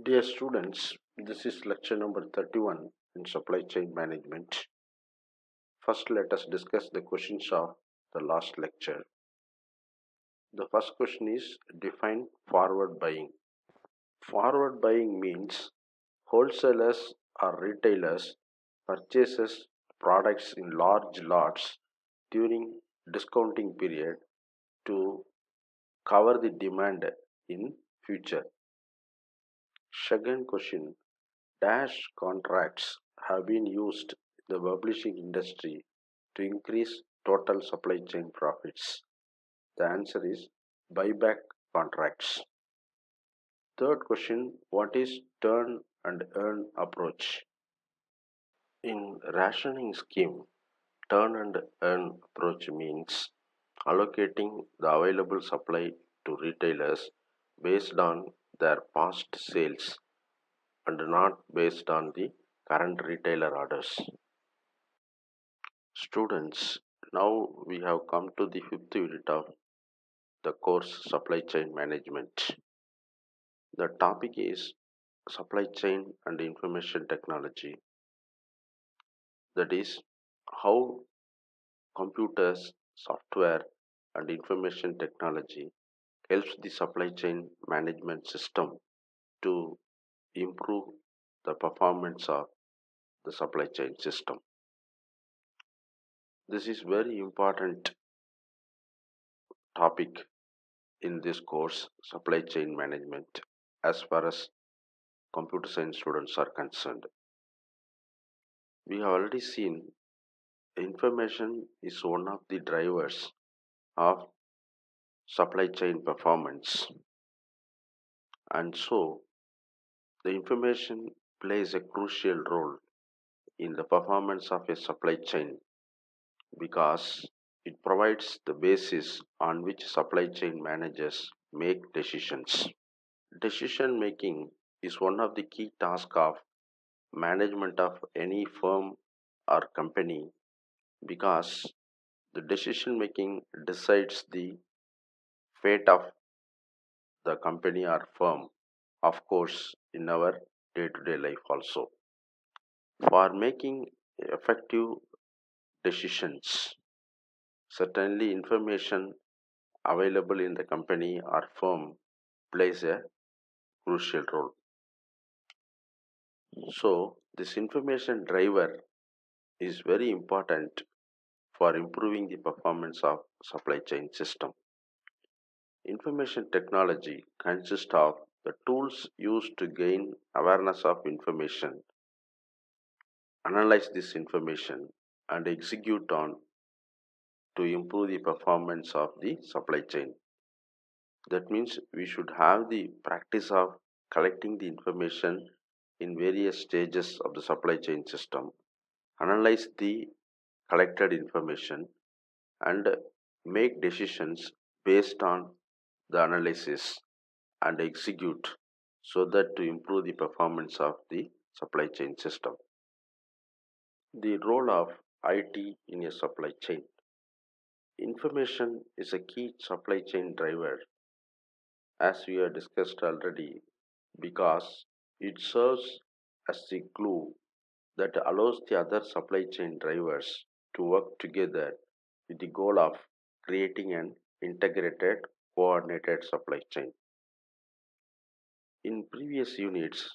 Dear students, this is lecture number 31 in supply chain management. First, let us discuss the questions of the last lecture. The first question is define forward buying. Forward buying means wholesalers or retailers purchases products in large lots during discounting period to cover the demand in future. Second question, dash contracts have been used in the publishing industry to increase total supply chain profits? The answer is buyback contracts. Third question, what is turn and earn approach? In rationing scheme, turn and earn approach means allocating the available supply to retailers based on their past sales and not based on the current retailer orders. Students, now we have come to the fifth unit of the course Supply Chain Management. The topic is Supply Chain and Information Technology. That is, how computers, software, and information technology helps the supply chain management system to improve the performance of the supply chain system. This is very important topic in this course, supply chain management, as far as computer science students are concerned. We have already seen information is one of the drivers of supply chain performance, and so the information plays a crucial role in the performance of a supply chain because it provides the basis on which supply chain managers make decisions. Decision making is one of the key tasks of management of any firm or company because the decision making decides the fate of the company or firm, of course, in our day to day life also. For making effective decisions, certainly information available in the company or firm plays a crucial role. So, this information driver is very important for improving the performance of supply chain system. Information technology consists of the tools used to gain awareness of information, analyze this information, and execute on to improve the performance of the supply chain. That means we should have the practice of collecting the information in various stages of the supply chain system, analyze the collected information, and make decisions based on the analysis and execute so that to improve the performance of the supply chain system. The role of IT in a supply chain. Information is a key supply chain driver, as we have discussed already, because it serves as the glue that allows the other supply chain drivers to work together with the goal of creating an integrated, coordinated supply chain. In previous units,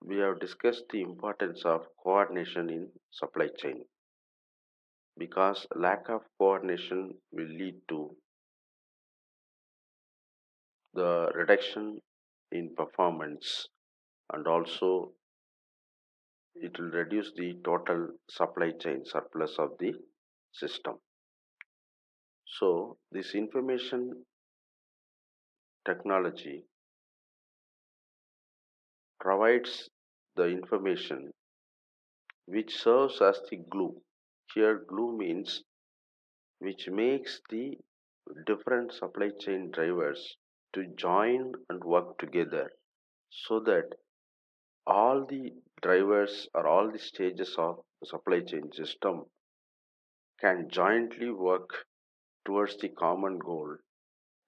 we have discussed the importance of coordination in supply chain because lack of coordination will lead to the reduction in performance, and also it will reduce the total supply chain surplus of the system. So this information technology provides the information which serves as the glue. Here glue means which makes the different supply chain drivers to join and work together so that all the drivers or all the stages of the supply chain system can jointly work towards the common goal.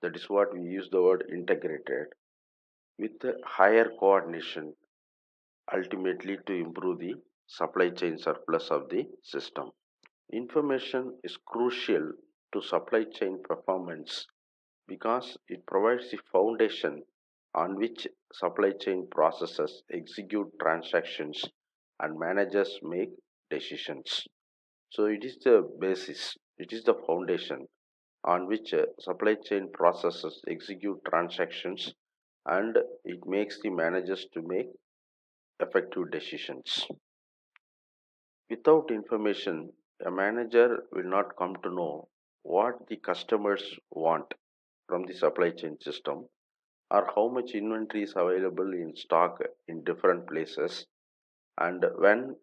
That is what we use the word integrated, with a higher coordination, ultimately to improve the supply chain surplus of the system. Information is crucial to supply chain performance because it provides the foundation on which supply chain processes execute transactions and managers make decisions. So it is the basis, it is the foundation on which supply chain processes execute transactions and it makes the managers to make effective decisions. Without information, a manager will not come to know what the customers want from the supply chain system or how much inventory is available in stock in different places and when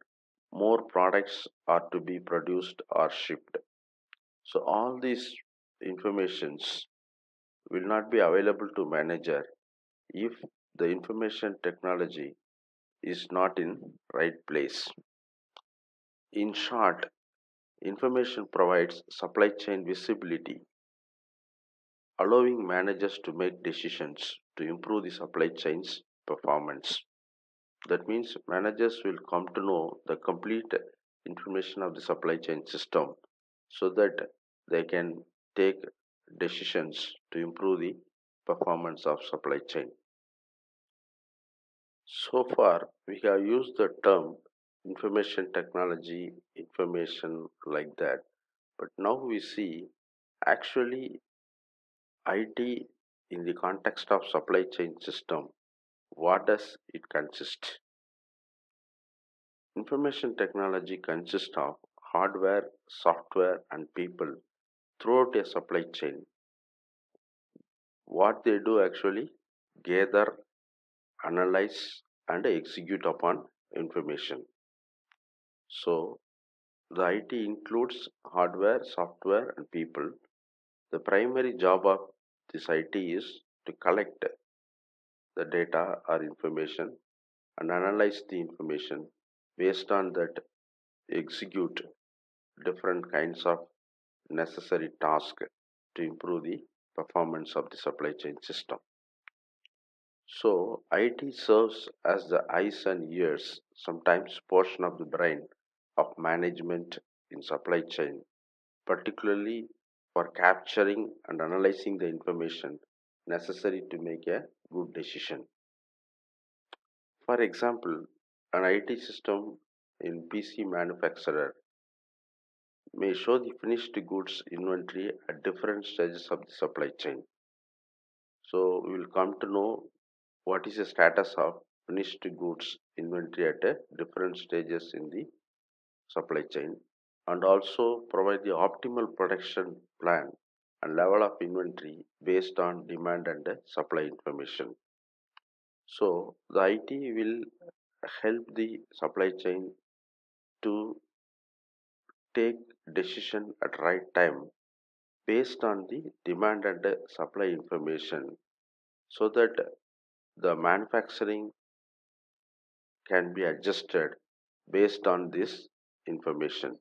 more products are to be produced or shipped. So all these informations will not be available to manager if the information technology is not in right place. In short, information provides supply chain visibility, allowing managers to make decisions to improve the supply chain's performance. That means managers will come to know the complete information of the supply chain system so that they can take decisions to improve the performance of supply chain. So far, we have used the term information technology, information like that. But now we see actually IT in the context of supply chain system. What does it consist? Information technology consists of hardware, software, and people throughout a supply chain. What they do actually gather, analyze, and execute upon information. So, the IT includes hardware, software, and people. The primary job of this IT is to collect the data or information and analyze the information. Based on that, execute different kinds of necessary tasks to improve the performance of the supply chain system. So IT serves as the eyes and ears, sometimes portion of the brain of management in supply chain, particularly for capturing and analyzing the information necessary to make a good decision. For example, an IT system in PC manufacturer may show the finished goods inventory at different stages of the supply chain. So we will come to know what is the status of finished goods inventory at different stages in the supply chain and also provide the optimal production plan and level of inventory based on demand and supply information. So the IT will help the supply chain to take decision at right time based on the demand and supply information so that the manufacturing can be adjusted based on this information.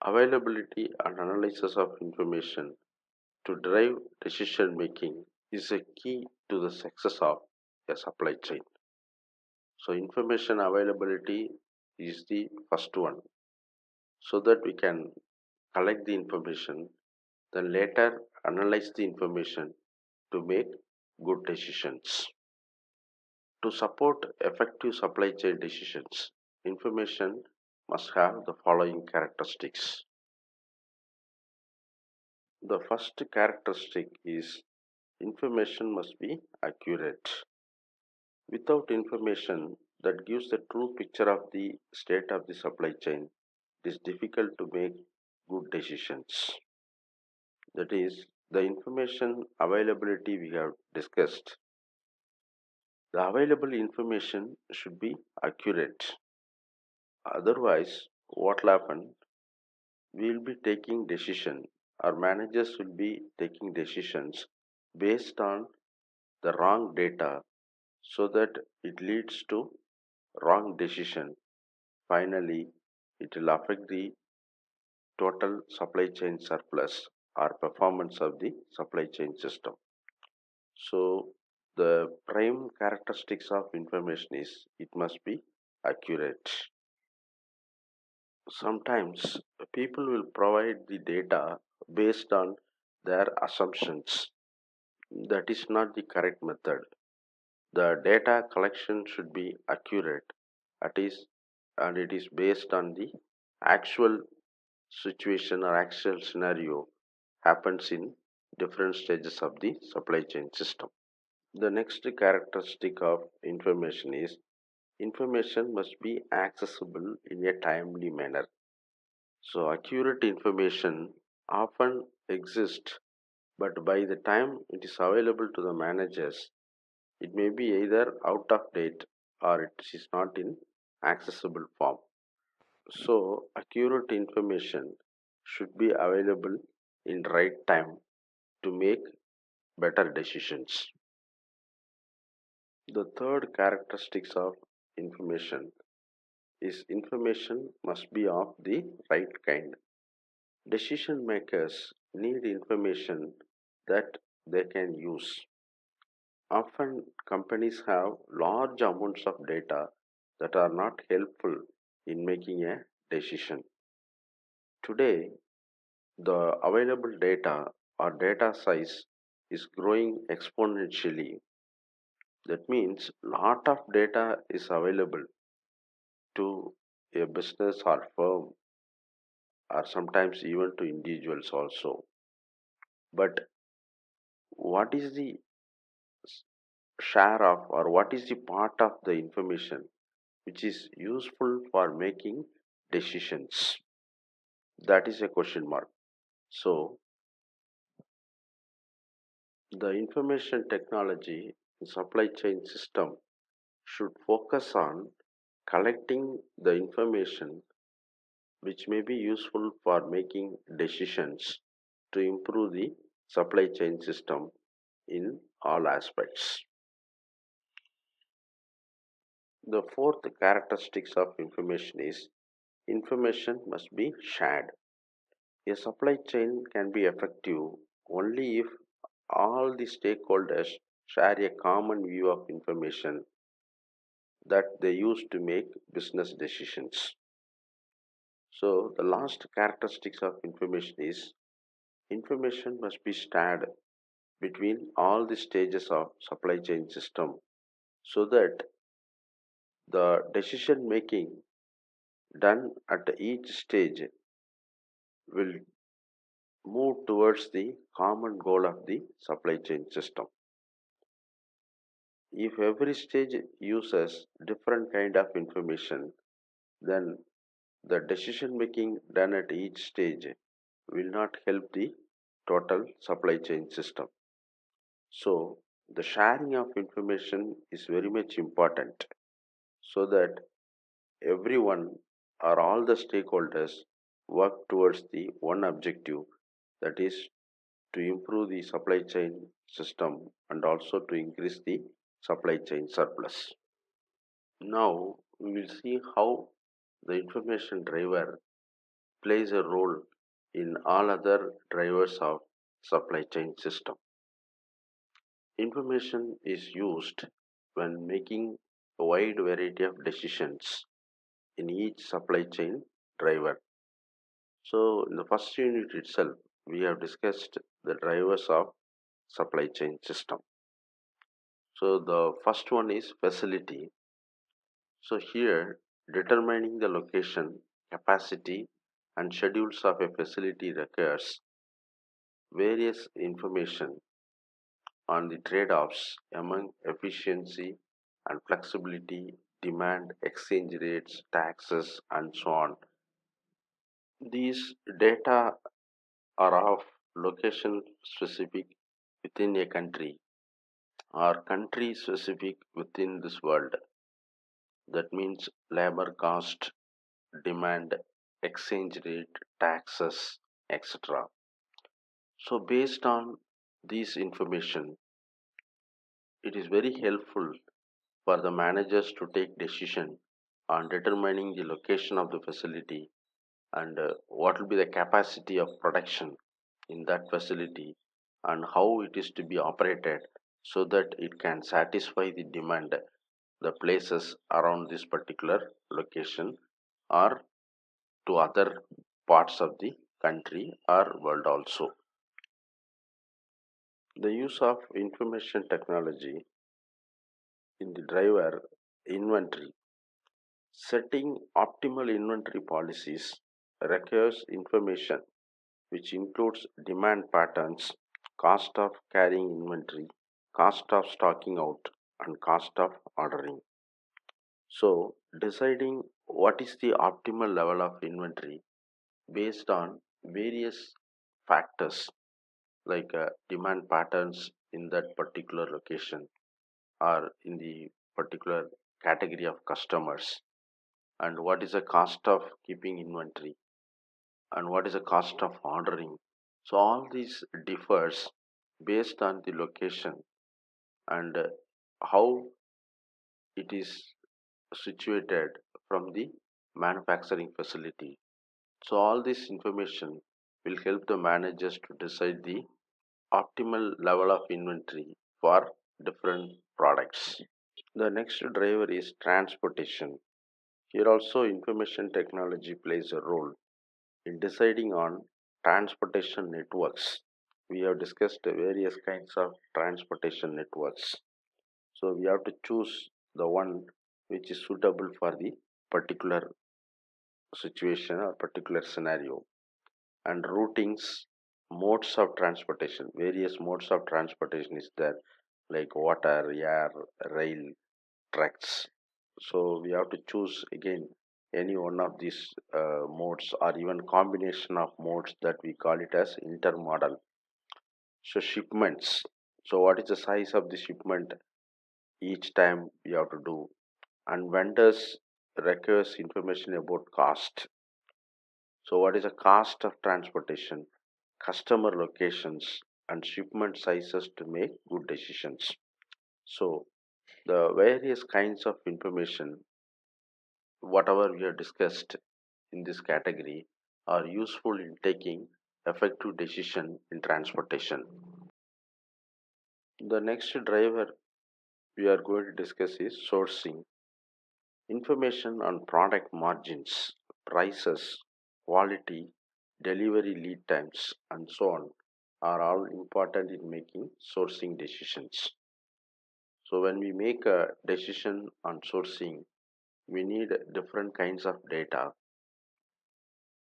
Availability and analysis of information to drive decision making is a key to the success of a supply chain. So, information availability is the first one so that we can collect the information, then later analyze the information to make good decisions. To support effective supply chain decisions, information must have the following characteristics. The first characteristic is information must be accurate. Without information that gives the true picture of the state of the supply chain, it is difficult to make good decisions. That is, the information availability we have discussed. The available information should be accurate. Otherwise, what will happen? We will be taking decision. Our managers will be taking decisions based on the wrong data so that it leads to wrong decision. Finally, it will affect the total supply chain surplus or performance of the supply chain system. So The prime characteristics of information is it must be accurate. Sometimes people will provide the data based on their assumptions. That is not the correct method. The data collection should be accurate. It is, and it is based on the actual situation or actual scenario happens in different stages of the supply chain system. The next characteristic of information is information must be accessible in a timely manner. So, accurate information often exists, but by the time it is available to the managers, it may be either out of date or it is not in accessible form. So, accurate information should be available in right time to make better decisions. The third characteristics of information is information must be of the right kind. Decision makers need information that they can use. Often, companies have large amounts of data that are not helpful in making a decision. Today, the available data or data size is growing exponentially. That means lot of data is available to a business or firm or sometimes even to individuals also. But what is the share of or what is the part of the information which is useful for making decisions? That is a question mark. So, the information technology supply chain system should focus on collecting the information which may be useful for making decisions to improve the supply chain system in all aspects. The fourth characteristics of information is information must be shared. A supply chain can be effective only if all the stakeholders share a common view of information that they use to make business decisions. So, the last characteristics of information is information must be shared between all the stages of supply chain system so that the decision making done at each stage will move towards the common goal of the supply chain system. If every stage uses different kind of information, then the decision making done at each stage will not help the total supply chain system. So, the sharing of information is very much important so that everyone or all the stakeholders work towards the one objective, that is to improve the supply chain system and also to increase the supply chain surplus. Now we will see how the information driver plays a role in all other drivers of supply chain system. Information is used when making a wide variety of decisions in each supply chain driver. So, in the first unit itself, we have discussed the drivers of supply chain system. So, the first one is facility. So, here determining the location, capacity, and schedules of a facility requires various information on the trade offs among efficiency and flexibility, demand, exchange rates, taxes, and so on. These data are of location specific within a country or country specific within this world. That means labor cost, demand, exchange rate, taxes, etc. So, based on this information, it is very helpful for the managers to take decision on determining the location of the facility and what will be the capacity of production in that facility and how it is to be operated so that it can satisfy the demand the places around this particular location or to other parts of the country or world also. The use of information technology in the driver inventory. Setting optimal inventory policies requires information which includes demand patterns, cost of carrying inventory, cost of stocking out, and cost of ordering. So, deciding what is the optimal level of inventory based on various factors like demand patterns in that particular location or in the particular category of customers, and what is the cost of keeping inventory and what is the cost of ordering. So all these differs based on the location and how it is situated from the manufacturing facility. So all this information will help the managers to decide the optimal level of inventory for different products. The next driver is transportation. Here also information technology plays a role in deciding on transportation networks. We have discussed various kinds of transportation networks. So we have to choose the one which is suitable for the particular situation or particular scenario. And routings, modes of transportation, various modes of transportation is there like water, air, rail, trucks. So we have to choose again any one of these modes or even combination of modes that we call it as intermodal. So shipments. So what is the size of the shipment each time we have to do? And vendors requires information about cost. So what is the cost of transportation, customer locations, and shipment sizes to make good decisions? So the various kinds of information, whatever we have discussed in this category, are useful in taking effective decision in transportation. The next driver we are going to discuss is sourcing. Information on product margins, prices, quality, delivery lead times, and so on are all important in making sourcing decisions. So when we make a decision on sourcing, we need different kinds of data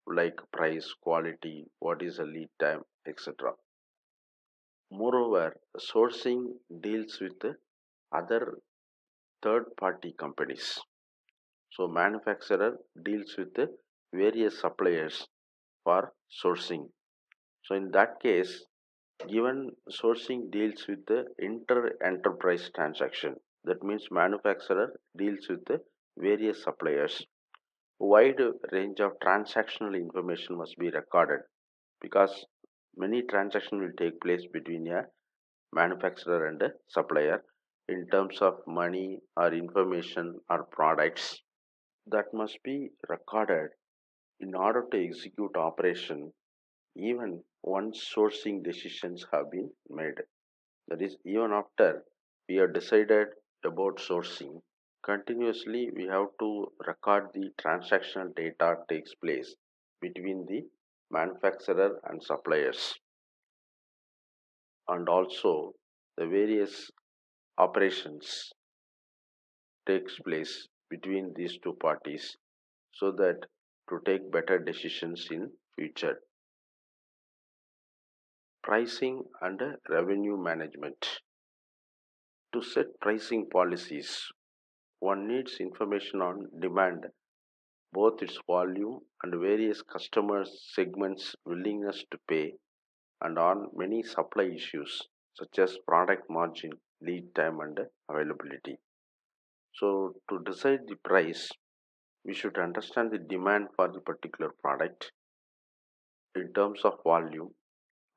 like price, quality, what is the lead time, etc. Moreover, sourcing deals with other third party companies. So manufacturer deals with various suppliers for sourcing. So in that case, given sourcing deals with the inter-enterprise transaction, that means manufacturer deals with the various suppliers. Wide range of transactional information must be recorded because many transactions will take place between a manufacturer and a supplier in terms of money or information or products that must be recorded in order to execute operation even once sourcing decisions have been made. That is, even after we have decided about sourcing, continuously we have to record the transactional data takes place between the manufacturer and suppliers, and also the various operations takes place between these two parties so that to take better decisions in future. Pricing and revenue management. To set pricing policies, one needs information on demand, both its volume and various customer segments' willingness to pay, and on many supply issues such as product margin, lead time, and availability. So, to decide the price, we should understand the demand for the particular product in terms of volume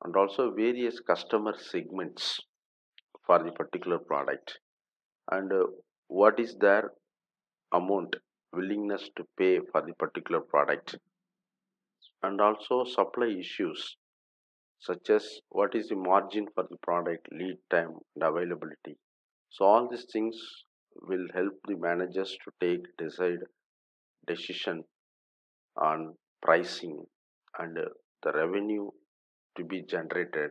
and also various customer segments for the particular product and what is their amount willingness to pay for the particular product, and also supply issues such as what is the margin for the product, lead time, and availability. So all these things will help the managers to take decide decision on pricing and the revenue to be generated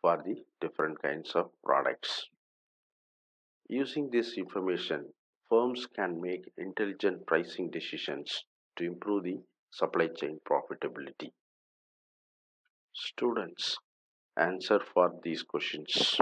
for the different kinds of products. Using this information, firms can make intelligent pricing decisions to improve the supply chain profitability. Students, answer for these questions.